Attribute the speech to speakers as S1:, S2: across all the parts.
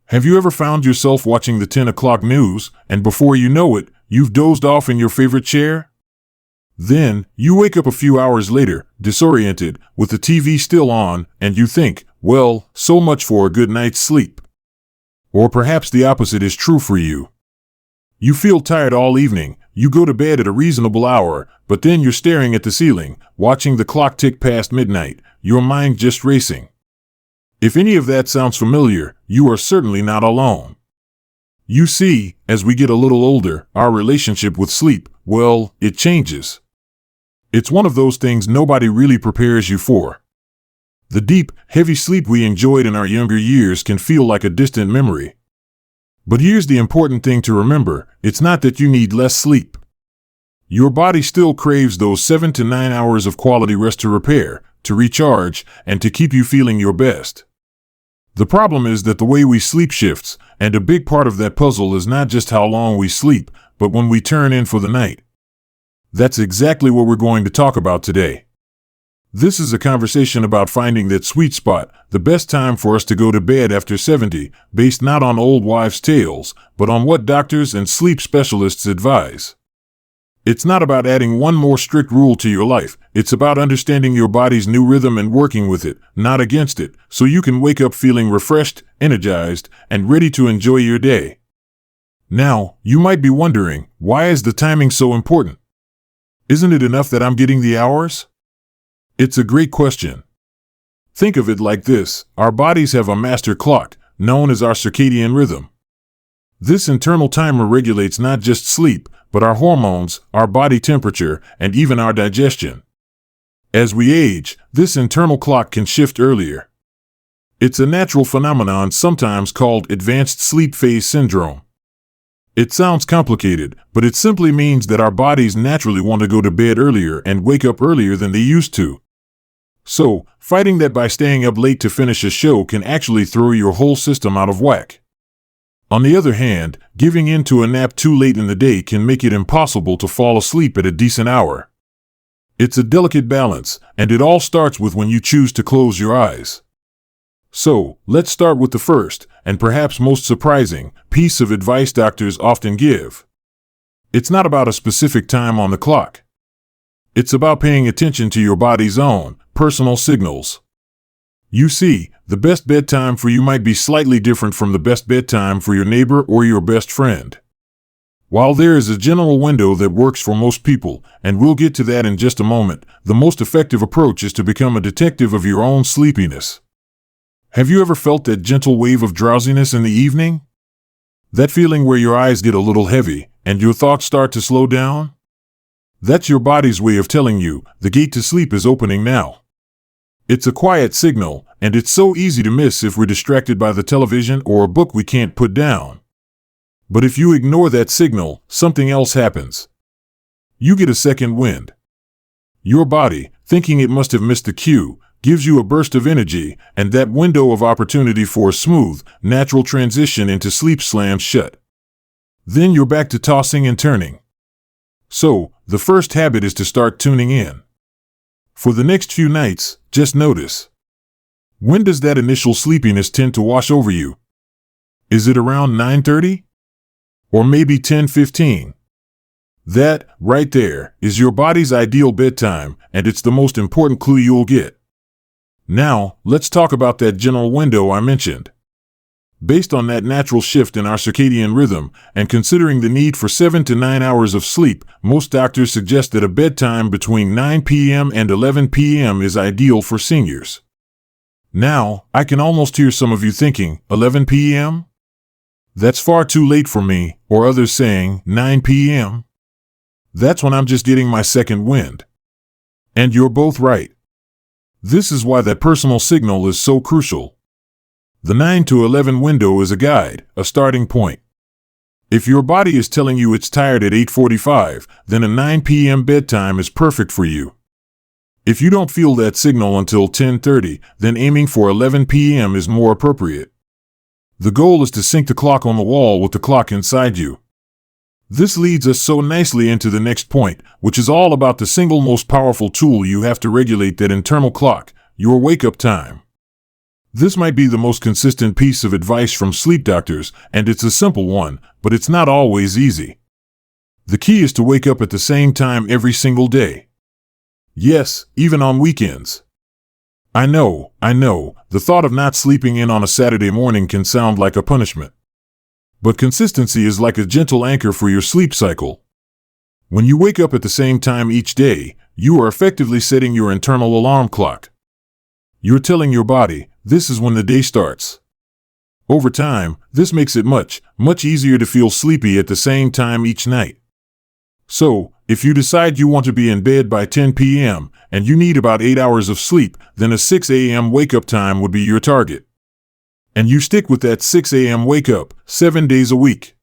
S1: Have you ever found yourself watching the 10 o'clock news, and before you know it, you've dozed off in your favorite chair? Then, you wake up a few hours later, disoriented, with the TV still on, and you think, well, so much for a good night's sleep. Or perhaps the opposite is true for you. You feel tired all evening, you go to bed at a reasonable hour, but then you're staring at the ceiling, watching the clock tick past midnight, your mind just racing. If any of that sounds familiar, you are certainly not alone. You see, as we get a little older, our relationship with sleep, well, it changes. It's one of those things nobody really prepares you for. The deep, heavy sleep we enjoyed in our younger years can feel like a distant memory. But here's the important thing to remember, it's not that you need less sleep. Your body still craves those 7 to 9 hours of quality rest to repair, to recharge, and to keep you feeling your best. The problem is that the way we sleep shifts, and a big part of that puzzle is not just how long we sleep, but when we turn in for the night. That's exactly what we're going to talk about today. This is a conversation about finding that sweet spot, the best time for us to go to bed after 70, based not on old wives' tales, but on what doctors and sleep specialists advise. It's not about adding one more strict rule to your life, it's about understanding your body's new rhythm and working with it, not against it, so you can wake up feeling refreshed, energized, and ready to enjoy your day. Now, you might be wondering, why is the timing so important? Isn't it enough that I'm getting the hours? It's a great question. Think of it like this, our bodies have a master clock, known as our circadian rhythm. This internal timer regulates not just sleep, but our hormones, our body temperature, and even our digestion. As we age, this internal clock can shift earlier. It's a natural phenomenon sometimes called advanced sleep phase syndrome. It sounds complicated, but it simply means that our bodies naturally want to go to bed earlier and wake up earlier than they used to. So, fighting that by staying up late to finish a show can actually throw your whole system out of whack. On the other hand, giving in to a nap too late in the day can make it impossible to fall asleep at a decent hour. It's a delicate balance, and it all starts with when you choose to close your eyes. So, let's start with the first, and perhaps most surprising, piece of advice doctors often give. It's not about a specific time on the clock. It's about paying attention to your body's own, personal signals. You see, the best bedtime for you might be slightly different from the best bedtime for your neighbor or your best friend. While there is a general window that works for most people, and we'll get to that in just a moment, the most effective approach is to become a detective of your own sleepiness. Have you ever felt that gentle wave of drowsiness in the evening? That feeling where your eyes get a little heavy, and your thoughts start to slow down? That's your body's way of telling you, the gate to sleep is opening now. It's a quiet signal, and it's so easy to miss if we're distracted by the television or a book we can't put down. But if you ignore that signal, something else happens. You get a second wind. Your body, thinking it must have missed the cue, gives you a burst of energy, and that window of opportunity for a smooth, natural transition into sleep slams shut. Then you're back to tossing and turning. So, the first habit is to start tuning in. For the next few nights, just notice. When does that initial sleepiness tend to wash over you? Is it around 9:30? Or maybe 10:15? That, right there, is your body's ideal bedtime, and it's the most important clue you'll get. Now, let's talk about that general window I mentioned. Based on that natural shift in our circadian rhythm, and considering the need for 7 to 9 hours of sleep, most doctors suggest that a bedtime between 9 p.m. and 11 p.m. is ideal for seniors. Now, I can almost hear some of you thinking, 11 p.m.? That's far too late for me, or others saying, 9 p.m.? That's when I'm just getting my second wind. And you're both right. This is why that personal signal is so crucial. The 9 to 11 window is a guide, a starting point. If your body is telling you it's tired at 8:45, then a 9 p.m. bedtime is perfect for you. If you don't feel that signal until 10:30, then aiming for 11 p.m. is more appropriate. The goal is to sync the clock on the wall with the clock inside you. This leads us so nicely into the next point, which is all about the single most powerful tool you have to regulate that internal clock, your wake-up time. This might be the most consistent piece of advice from sleep doctors, and it's a simple one, but it's not always easy. The key is to wake up at the same time every single day. Yes, even on weekends. I know, the thought of not sleeping in on a Saturday morning can sound like a punishment. But consistency is like a gentle anchor for your sleep cycle. When you wake up at the same time each day, you are effectively setting your internal alarm clock. You're telling your body, this is when the day starts. Over time, this makes it much easier to feel sleepy at the same time each night. So, if you decide you want to be in bed by 10 p.m. and you need about 8 hours of sleep, then a 6 a.m. wake-up time would be your target. And you stick with that 6 a.m. wake-up 7 days a week.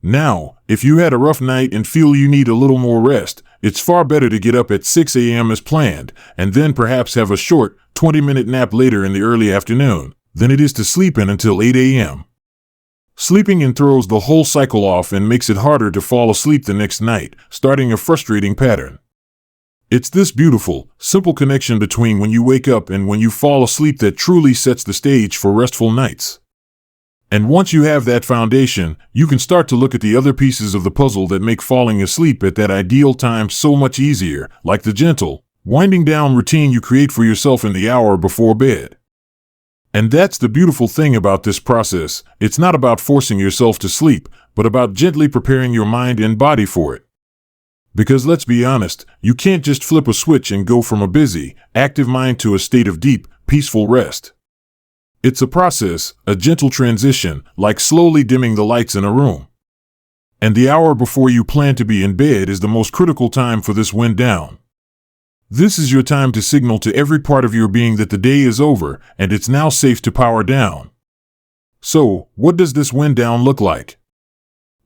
S1: Now, if you had a rough night and feel you need a little more rest, it's far better to get up at 6 a.m. as planned, and then perhaps have a short, 20-minute nap later in the early afternoon, than it is to sleep in until 8 a.m. Sleeping in throws the whole cycle off and makes it harder to fall asleep the next night, starting a frustrating pattern. It's this beautiful, simple connection between when you wake up and when you fall asleep that truly sets the stage for restful nights. And once you have that foundation, you can start to look at the other pieces of the puzzle that make falling asleep at that ideal time so much easier, like the gentle, winding down routine you create for yourself in the hour before bed. And that's the beautiful thing about this process. It's not about forcing yourself to sleep, but about gently preparing your mind and body for it. Because let's be honest, you can't just flip a switch and go from a busy, active mind to a state of deep, peaceful rest. It's a process, a gentle transition, like slowly dimming the lights in a room. And the hour before you plan to be in bed is the most critical time for this wind down. This is your time to signal to every part of your being that the day is over and it's now safe to power down. So, what does this wind down look like?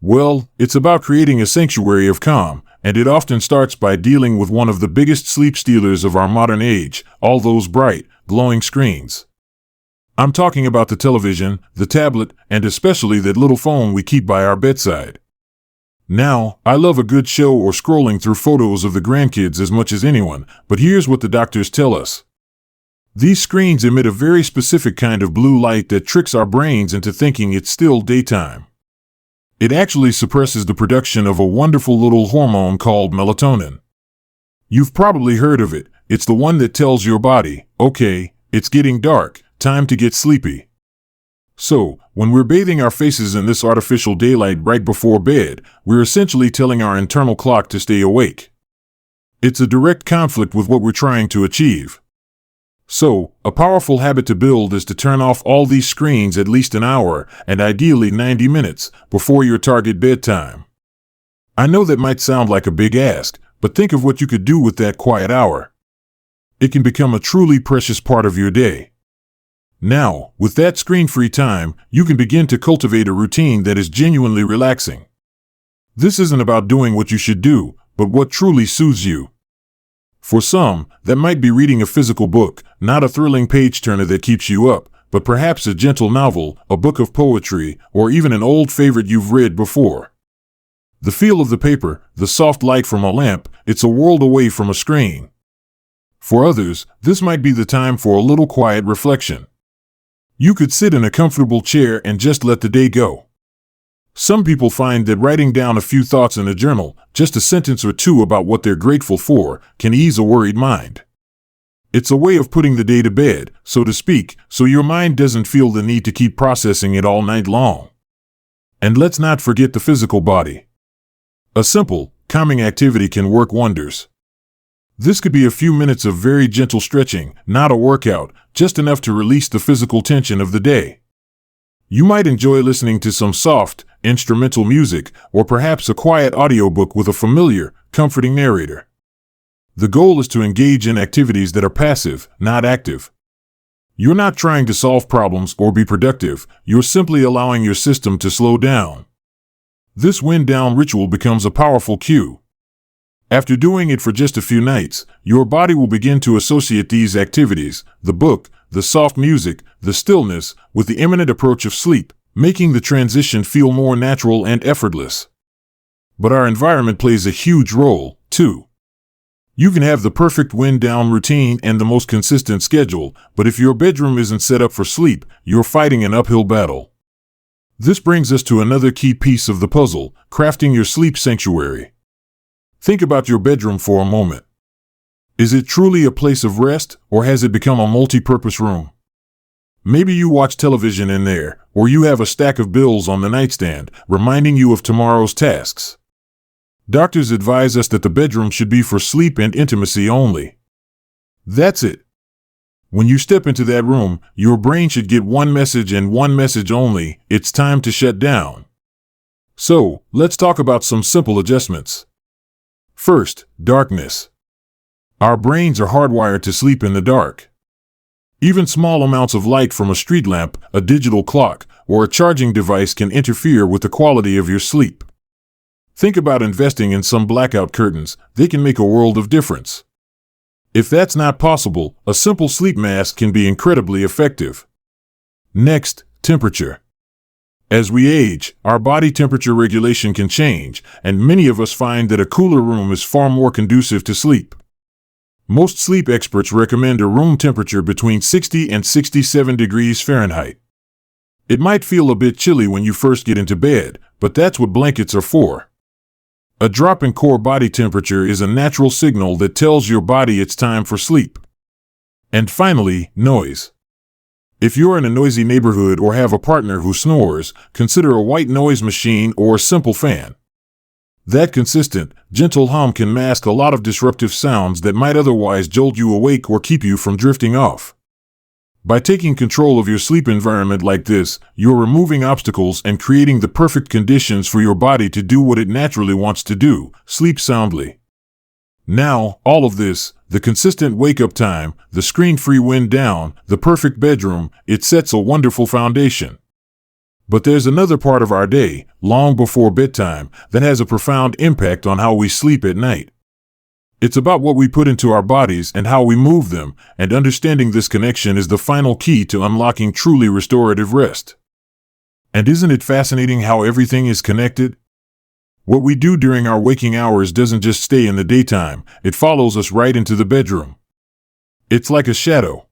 S1: Well, it's about creating a sanctuary of calm, and it often starts by dealing with one of the biggest sleep stealers of our modern age, all those bright, glowing screens. I'm talking about the television, the tablet, and especially that little phone we keep by our bedside. Now, I love a good show or scrolling through photos of the grandkids as much as anyone, but here's what the doctors tell us. These screens emit a very specific kind of blue light that tricks our brains into thinking it's still daytime. It actually suppresses the production of a wonderful little hormone called melatonin. You've probably heard of it. It's the one that tells your body, okay, it's getting dark, time to get sleepy. So, when we're bathing our faces in this artificial daylight right before bed, we're essentially telling our internal clock to stay awake. It's a direct conflict with what we're trying to achieve. So, a powerful habit to build is to turn off all these screens at least an hour, and ideally 90 minutes, before your target bedtime. I know that might sound like a big ask, but think of what you could do with that quiet hour. It can become a truly precious part of your day. Now, with that screen-free time, you can begin to cultivate a routine that is genuinely relaxing. This isn't about doing what you should do, but what truly soothes you. For some, that might be reading a physical book, not a thrilling page-turner that keeps you up, but perhaps a gentle novel, a book of poetry, or even an old favorite you've read before. The feel of the paper, the soft light from a lamp, it's a world away from a screen. For others, this might be the time for a little quiet reflection. You could sit in a comfortable chair and just let the day go. Some people find that writing down a few thoughts in a journal, just a sentence or two about what they're grateful for, can ease a worried mind. It's a way of putting the day to bed, so to speak, so your mind doesn't feel the need to keep processing it all night long. And let's not forget the physical body. A simple, calming activity can work wonders. This could be a few minutes of very gentle stretching, not a workout, just enough to release the physical tension of the day. You might enjoy listening to some soft, instrumental music, or perhaps a quiet audiobook with a familiar, comforting narrator. The goal is to engage in activities that are passive, not active. You're not trying to solve problems or be productive, you're simply allowing your system to slow down. This wind-down ritual becomes a powerful cue. After doing it for just a few nights, your body will begin to associate these activities, the book, the soft music, the stillness, with the imminent approach of sleep, making the transition feel more natural and effortless. But our environment plays a huge role, too. You can have the perfect wind-down routine and the most consistent schedule, but if your bedroom isn't set up for sleep, you're fighting an uphill battle. This brings us to another key piece of the puzzle: crafting your sleep sanctuary. Think about your bedroom for a moment. Is it truly a place of rest, or has it become a multi-purpose room? Maybe you watch television in there, or you have a stack of bills on the nightstand, reminding you of tomorrow's tasks. Doctors advise us that the bedroom should be for sleep and intimacy only. That's it. When you step into that room, your brain should get one message and one message only: it's time to shut down. So, let's talk about some simple adjustments. First, darkness. Our brains are hardwired to sleep in the dark. Even small amounts of light from a street lamp, a digital clock, or a charging device can interfere with the quality of your sleep. Think about investing in some blackout curtains. They can make a world of difference. If that's not possible, a simple sleep mask can be incredibly effective. Next, temperature. As we age, our body temperature regulation can change, and many of us find that a cooler room is far more conducive to sleep. Most sleep experts recommend a room temperature between 60 and 67 degrees Fahrenheit. It might feel a bit chilly when you first get into bed, but that's what blankets are for. A drop in core body temperature is a natural signal that tells your body it's time for sleep. And finally, noise. If you're in a noisy neighborhood or have a partner who snores, consider a white noise machine or a simple fan. That consistent, gentle hum can mask a lot of disruptive sounds that might otherwise jolt you awake or keep you from drifting off. By taking control of your sleep environment like this, you're removing obstacles and creating the perfect conditions for your body to do what it naturally wants to do: sleep soundly. Now, all of this, the consistent wake-up time, the screen-free wind down, the perfect bedroom, it sets a wonderful foundation. But there's another part of our day, long before bedtime, that has a profound impact on how we sleep at night. It's about what we put into our bodies and how we move them, and understanding this connection is the final key to unlocking truly restorative rest. And isn't it fascinating how everything is connected? What we do during our waking hours doesn't just stay in the daytime, it follows us right into the bedroom. It's like a shadow.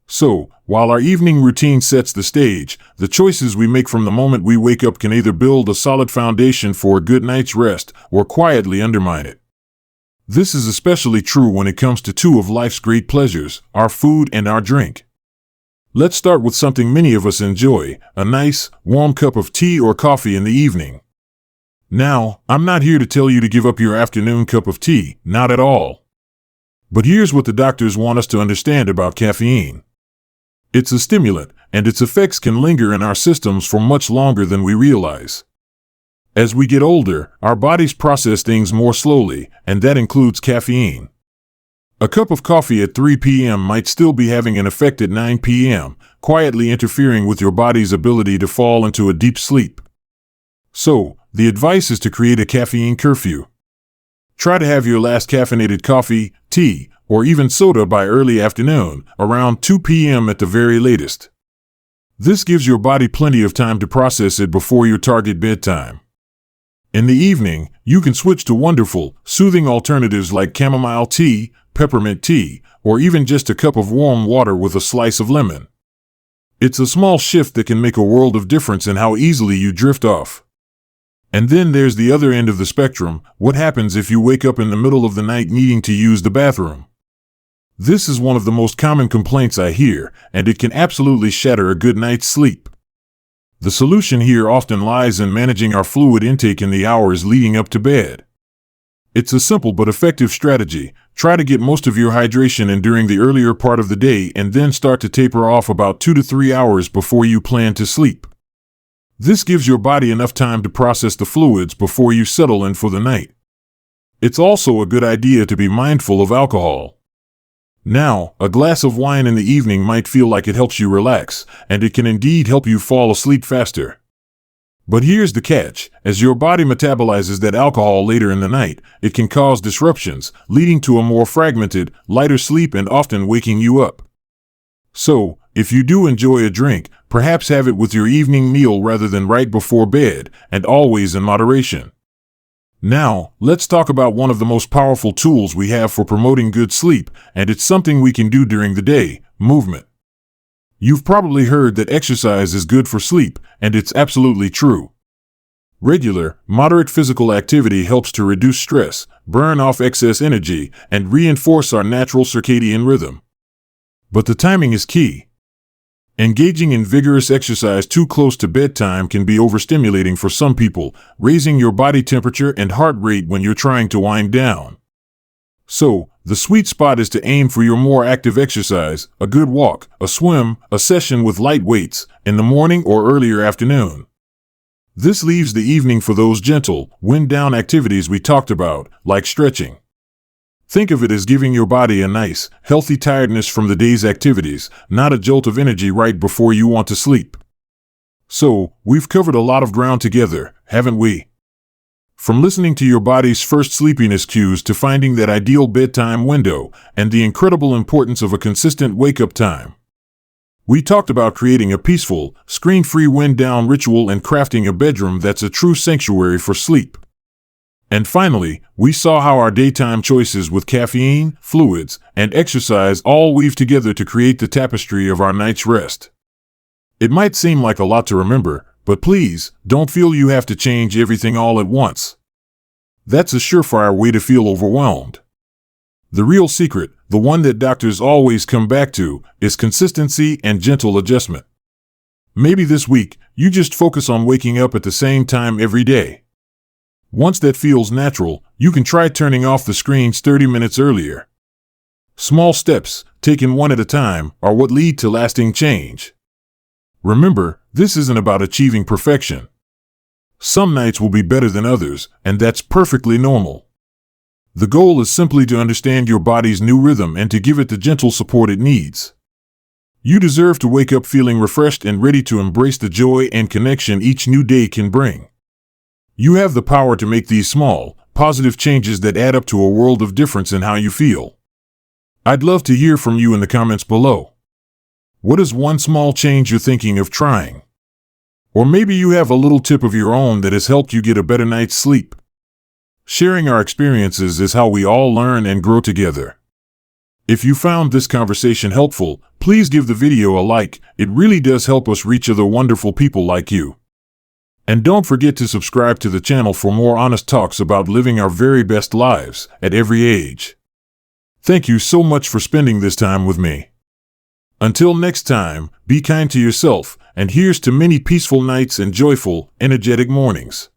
S1: So, while our evening routine sets the stage, the choices we make from the moment we wake up can either build a solid foundation for a good night's rest or quietly undermine it. This is especially true when it comes to two of life's great pleasures: our food and our drink. Let's start with something many of us enjoy: a nice, warm cup of tea or coffee in the evening. Now, I'm not here to tell you to give up your afternoon cup of tea, not at all. But here's what the doctors want us to understand about caffeine. It's a stimulant, and its effects can linger in our systems for much longer than we realize. As we get older, our bodies process things more slowly, and that includes caffeine. A cup of coffee at 3 p.m. might still be having an effect at 9 p.m., quietly interfering with your body's ability to fall into a deep sleep. So, the advice is to create a caffeine curfew. Try to have your last caffeinated coffee, tea, or even soda by early afternoon, around 2 p.m. at the very latest. This gives your body plenty of time to process it before your target bedtime. In the evening, you can switch to wonderful, soothing alternatives like chamomile tea, peppermint tea, or even just a cup of warm water with a slice of lemon. It's a small shift that can make a world of difference in how easily you drift off. And then there's the other end of the spectrum: what happens if you wake up in the middle of the night needing to use the bathroom? This is one of the most common complaints I hear, and it can absolutely shatter a good night's sleep. The solution here often lies in managing our fluid intake in the hours leading up to bed. It's a simple but effective strategy. Try to get most of your hydration in during the earlier part of the day and then start to taper off about 2 to 3 hours before you plan to sleep. This gives your body enough time to process the fluids before you settle in for the night. It's also a good idea to be mindful of alcohol. Now, a glass of wine in the evening might feel like it helps you relax, and it can indeed help you fall asleep faster. But here's the catch: as your body metabolizes that alcohol later in the night, it can cause disruptions, leading to a more fragmented, lighter sleep and often waking you up. So, if you do enjoy a drink, perhaps have it with your evening meal rather than right before bed, and always in moderation. Now, let's talk about one of the most powerful tools we have for promoting good sleep, and it's something we can do during the day: movement. You've probably heard that exercise is good for sleep, and it's absolutely true. Regular, moderate physical activity helps to reduce stress, burn off excess energy, and reinforce our natural circadian rhythm. But the timing is key. Engaging in vigorous exercise too close to bedtime can be overstimulating for some people, raising your body temperature and heart rate when you're trying to wind down. So, the sweet spot is to aim for your more active exercise: a good walk, a swim, a session with light weights, in the morning or earlier afternoon. This leaves the evening for those gentle, wind-down activities we talked about, like stretching. Think of it as giving your body a nice, healthy tiredness from the day's activities, not a jolt of energy right before you want to sleep. So, we've covered a lot of ground together, haven't we? From listening to your body's first sleepiness cues to finding that ideal bedtime window, and the incredible importance of a consistent wake-up time. We talked about creating a peaceful, screen-free wind-down ritual and crafting a bedroom that's a true sanctuary for sleep. And finally, we saw how our daytime choices with caffeine, fluids, and exercise all weave together to create the tapestry of our night's rest. It might seem like a lot to remember, but please, don't feel you have to change everything all at once. That's a surefire way to feel overwhelmed. The real secret, the one that doctors always come back to, is consistency and gentle adjustment. Maybe this week, you just focus on waking up at the same time every day. Once that feels natural, you can try turning off the screens 30 minutes earlier. Small steps, taken one at a time, are what lead to lasting change. Remember, this isn't about achieving perfection. Some nights will be better than others, and that's perfectly normal. The goal is simply to understand your body's new rhythm and to give it the gentle support it needs. You deserve to wake up feeling refreshed and ready to embrace the joy and connection each new day can bring. You have the power to make these small, positive changes that add up to a world of difference in how you feel. I'd love to hear from you in the comments below. What is one small change you're thinking of trying? Or maybe you have a little tip of your own that has helped you get a better night's sleep. Sharing our experiences is how we all learn and grow together. If you found this conversation helpful, please give the video a like. It really does help us reach other wonderful people like you. And don't forget to subscribe to the channel for more honest talks about living our very best lives at every age. Thank you so much for spending this time with me. Until next time, be kind to yourself, and here's to many peaceful nights and joyful, energetic mornings.